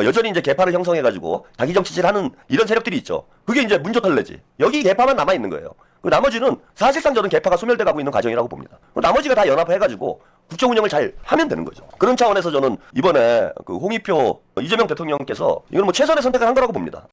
여전히 이제 개파를 형성해가지고 자기 정치질하는 이런 세력들이 있죠. 그게 이제 문조털레지. 여기 개파만 남아 있는 거예요. 그 나머지는 사실상 저는 개파가 소멸돼가고 있는 과정이라고 봅니다. 나머지가 다 연합해가지고 국정 운영을 잘 하면 되는 거죠. 그런 차원에서 저는 이번에 그 홍익표 이재명 대통령께서 이건 뭐 최선의 선택을 한 거라고 봅니다.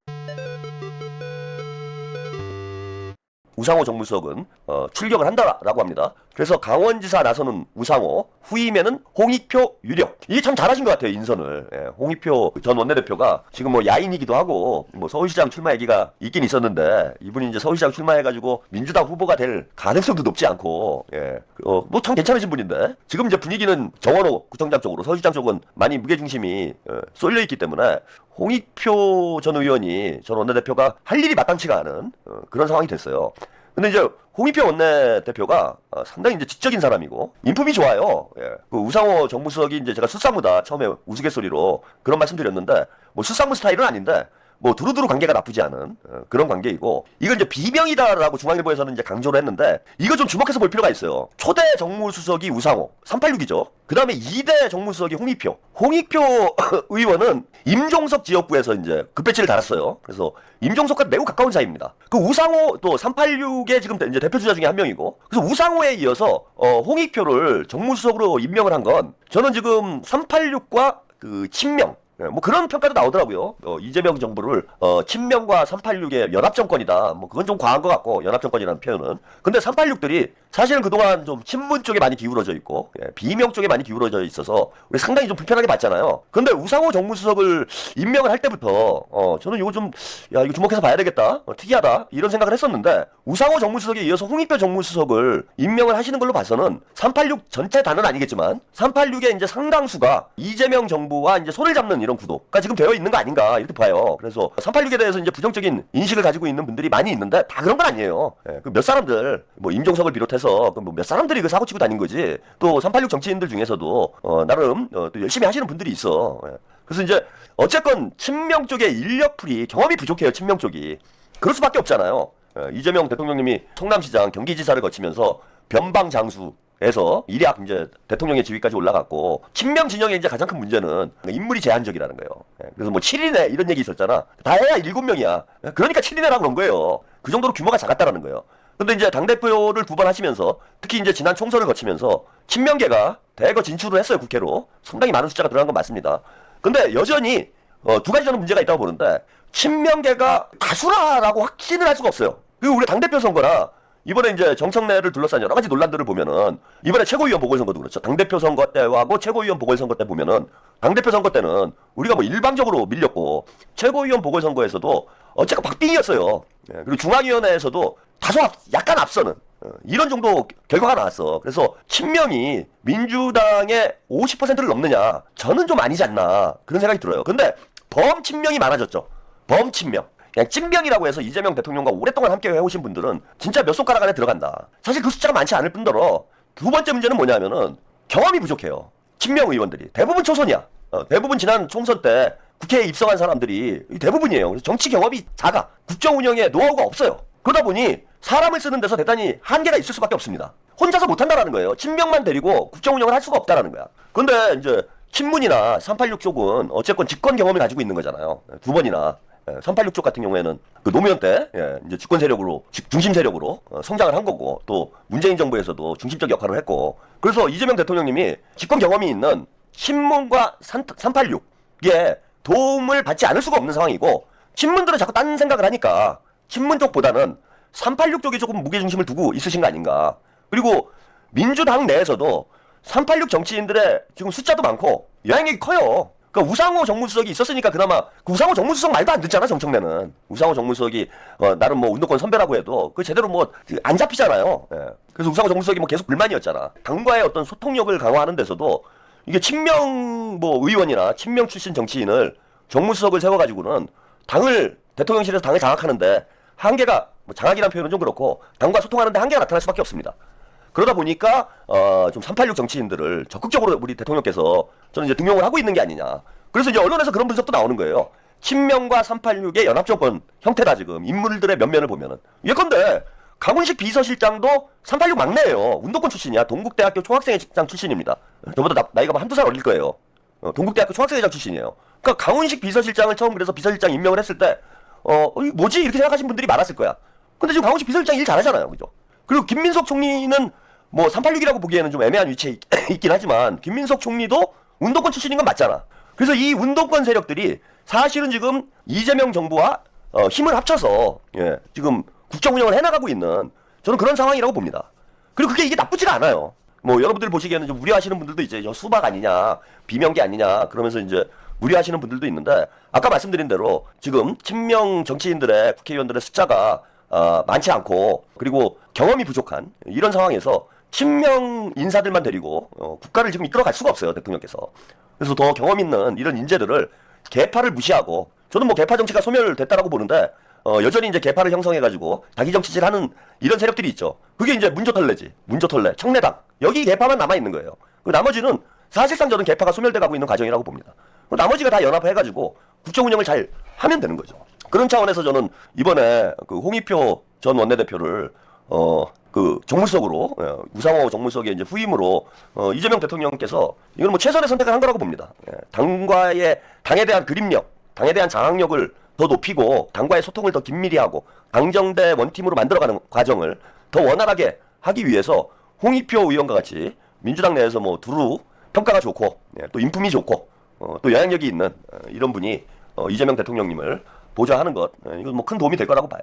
우상호 정무수석은 출격을 한다라고 합니다. 그래서 강원지사 나서는 우상호, 후임에는 홍익표, 유력. 이게 참 잘하신 것 같아요, 인선을. 예, 홍익표 전 원내대표가 지금 뭐 야인이기도 하고 뭐 서울시장 출마 얘기가 있긴 있었는데 이분이 이제 서울시장 출마해가지고 민주당 후보가 될 가능성도 높지 않고 뭐 참 괜찮으신 분인데 지금 이제 분위기는 정원호 구청장 쪽으로 서울시장 쪽은 많이 무게중심이 쏠려 있기 때문에 홍익표 전 의원이 전 원내대표가 할 일이 마땅치가 않은 그런 상황이 됐어요. 근데 이제 홍익표 원내대표가 상당히 이제 지적인 사람이고 인품이 좋아요. 예. 그 우상호 정무수석이 이제 제가 수상무다 처음에 우스갯소리로 그런 말씀드렸는데 뭐 수상무 스타일은 아닌데 뭐 두루두루 관계가 나쁘지 않은 그런 관계이고 이걸 이제 비명이다라고 중앙일보에서는 이제 강조를 했는데 이거 좀 주목해서 볼 필요가 있어요. 초대 정무수석이 우상호 386이죠. 그 다음에 2대 정무수석이 홍익표. 홍익표 의원은 임종석 지역구에서 이제 급배지를 달았어요. 그래서 임종석과 매우 가까운 사이입니다. 그 우상호 또 386의 지금 이제 대표주자 중에 한 명이고 그래서 우상호에 이어서 홍익표를 정무수석으로 임명을 한 건 저는 지금 386과 그 친명 뭐 그런 평가도 나오더라고요. 이재명 정부를 친명과 386의 연합정권이다. 뭐 그건 좀 과한 것 같고 연합정권이라는 표현은. 근데 386들이 사실은 그동안 좀 친문 쪽에 많이 기울어져 있고 비명 쪽에 많이 기울어져 있어서 우리 상당히 좀 불편하게 봤잖아요. 근데 우상호 정무수석을 임명을 할 때부터 저는 이거 좀 이거 주목해서 봐야 되겠다. 특이하다. 이런 생각을 했었는데 우상호 정무수석에 이어서 홍익표 정무수석을 임명을 하시는 걸로 봐서는 386 전체 단은 아니겠지만 386의 이제 상당수가 이재명 정부와 이제 손을 잡는 이런 구도가 지금 되어 있는 거 아닌가 이렇게 봐요. 그래서 386에 대해서 이제 부정적인 인식을 가지고 있는 분들이 많이 있는데 다 그런 건 아니에요. 그 몇 사람들 뭐 임종석을 비롯해서 뭐 몇 사람들이 그 사고 치고 다닌 거지. 또 386 정치인들 중에서도 나름 또 열심히 하시는 분들이 있어. 그래서 이제 어쨌건 친명 쪽의 인력풀이 경험이 부족해요. 친명 쪽이. 그럴 수밖에 없잖아요. 이재명 대통령님이 성남시장 경기지사를 거치면서 변방장수 에서 일약 이제 대통령의 지위까지 올라갔고 친명 진영의 이제 가장 큰 문제는 인물이 제한적이라는 거예요. 그래서 뭐 7인에 이런 얘기 있었잖아. 다 해야 7명이야. 그러니까 7인회라고 그런 거예요. 그 정도로 규모가 작았다라는 거예요. 근데 이제 당대표를 2번 하시면서 특히 이제 지난 총선을 거치면서 친명계가 대거 진출을 했어요. 국회로. 상당히 많은 숫자가 들어간 건 맞습니다. 근데 여전히 2가지 저는 문제가 있다고 보는데 친명계가 다수라라고 확신을 할 수가 없어요. 그리고 우리 당대표 선거나 이번에 이제 정청래를 둘러싼 여러 가지 논란들을 보면은 이번에 최고위원 보궐선거도 그렇죠. 당대표 선거 때하고 최고위원 보궐선거 때 보면은 당대표 선거 때는 우리가 뭐 일방적으로 밀렸고 최고위원 보궐선거에서도 어쨌건 박빙이었어요. 그리고 중앙위원회에서도 다소 약간 앞서는 이런 정도 결과가 나왔어. 그래서 친명이 민주당의 50%를 넘느냐 저는 좀 아니지 않나 그런 생각이 들어요. 근데 범친명이 많아졌죠. 범친명. 그냥 찐병이라고 해서 이재명 대통령과 오랫동안 함께 해오신 분들은 진짜 몇 손가락 안에 들어간다. 사실 그 숫자가 많지 않을 뿐더러 2번째 문제는 뭐냐면은 경험이 부족해요. 친명 의원들이 대부분 초선이야. 대부분 지난 총선 때 국회에 입성한 사람들이 대부분이에요. 그래서 정치 경험이 작아. 국정 운영에 노하우가 없어요. 그러다 보니 사람을 쓰는 데서 대단히 한계가 있을 수밖에 없습니다. 혼자서 못한다라는 거예요. 친명만 데리고 국정 운영을 할 수가 없다라는 거야. 근데 이제 친문이나 386 쪽은 어쨌건 집권 경험을 가지고 있는 거잖아요. 2번이나. 386 쪽 같은 경우에는 그 노무현 때 이제 집권 세력으로 중심 세력으로 성장을 한 거고 또 문재인 정부에서도 중심적 역할을 했고 그래서 이재명 대통령님이 집권 경험이 있는 친문과 386에 도움을 받지 않을 수가 없는 상황이고 친문들은 자꾸 딴 생각을 하니까 친문 쪽보다는 386 쪽에 조금 무게중심을 두고 있으신 거 아닌가. 그리고 민주당 내에서도 386 정치인들의 지금 숫자도 많고 영향력이 커요. 그러니까 우상호 정무수석이 있었으니까 그나마 그 우상호 정무수석 말도 안 듣잖아. 정청래는 우상호 정무수석이 나름 뭐 운동권 선배라고 해도 그 제대로 뭐 안 잡히잖아요. 그래서 우상호 정무수석이 뭐 계속 불만이었잖아. 당과의 어떤 소통력을 강화하는 데서도 이게 친명 뭐 의원이나 친명 출신 정치인을 정무수석을 세워가지고는 당을 대통령실에서 당을 장악하는데 한계가 뭐 장악이라는 표현은 좀 그렇고 당과 소통하는데 한계가 나타날 수밖에 없습니다. 그러다 보니까 좀 386 정치인들을 적극적으로 우리 대통령께서 저는 이제 등용을 하고 있는 게 아니냐. 그래서 이제 언론에서 그런 분석도 나오는 거예요. 친명과 386의 연합정권 형태다 지금 인물들의 면면을 보면은. 예컨대 강훈식 비서실장도 386 막내예요. 운동권 출신이야. 동국대학교 총학생회장 출신입니다. 저보다 나이가 뭐 한두 살 어릴 거예요. 동국대학교 총학생회장 출신이에요. 그러니까 강훈식 비서실장을 처음 그래서 비서실장 임명을 했을 때 이거 뭐지 이렇게 생각하신 분들이 많았을 거야. 근데 지금 강훈식 비서실장 일 잘하잖아요, 그죠? 그리고 김민석 총리는 뭐 386이라고 보기에는 좀 애매한 위치에 있긴 하지만 김민석 총리도 운동권 출신인 건 맞잖아. 그래서 이 운동권 세력들이 사실은 지금 이재명 정부와 힘을 합쳐서 지금 국정 운영을 해나가고 있는 저는 그런 상황이라고 봅니다. 그리고 이게 나쁘지가 않아요. 뭐 여러분들 보시기에는 좀 무리하시는 분들도 이제 수박 아니냐, 비명계 아니냐 그러면서 이제 무리하시는 분들도 있는데 아까 말씀드린 대로 지금 친명 정치인들의 국회의원들의 숫자가 많지 않고 그리고 경험이 부족한 이런 상황에서 친명 인사들만 데리고 국가를 지금 이끌어갈 수가 없어요, 대통령께서. 그래서 더 경험 있는 이런 인재들을 계파를 무시하고 저는 뭐 계파 정치가 소멸됐다라고 보는데 여전히 이제 계파를 형성해가지고 자기 정치질하는 이런 세력들이 있죠. 그게 이제 문조털레지, 문조털레, 청래당 여기 계파만 남아 있는 거예요. 그 나머지는 사실상 저는 계파가 소멸돼가고 있는 과정이라고 봅니다. 나머지가 다 연합해가지고 국정 운영을 잘 하면 되는 거죠. 그런 차원에서 저는 이번에 그 홍익표 전 원내대표를 그 정무수석으로 우상호 정무수석의 이제 후임으로 이재명 대통령께서 이건 뭐 최선의 선택을 한 거라고 봅니다. 당에 대한 그립력, 당에 대한 장악력을 더 높이고 당과의 소통을 더 긴밀히 하고 당정대 원팀으로 만들어가는 과정을 더 원활하게 하기 위해서 홍익표 의원과 같이 민주당 내에서 뭐 두루 평가가 좋고 또 인품이 좋고 또 영향력이 있는 이런 분이 이재명 대통령님을 보좌하는 것 이건 뭐 큰 도움이 될 거라고 봐요.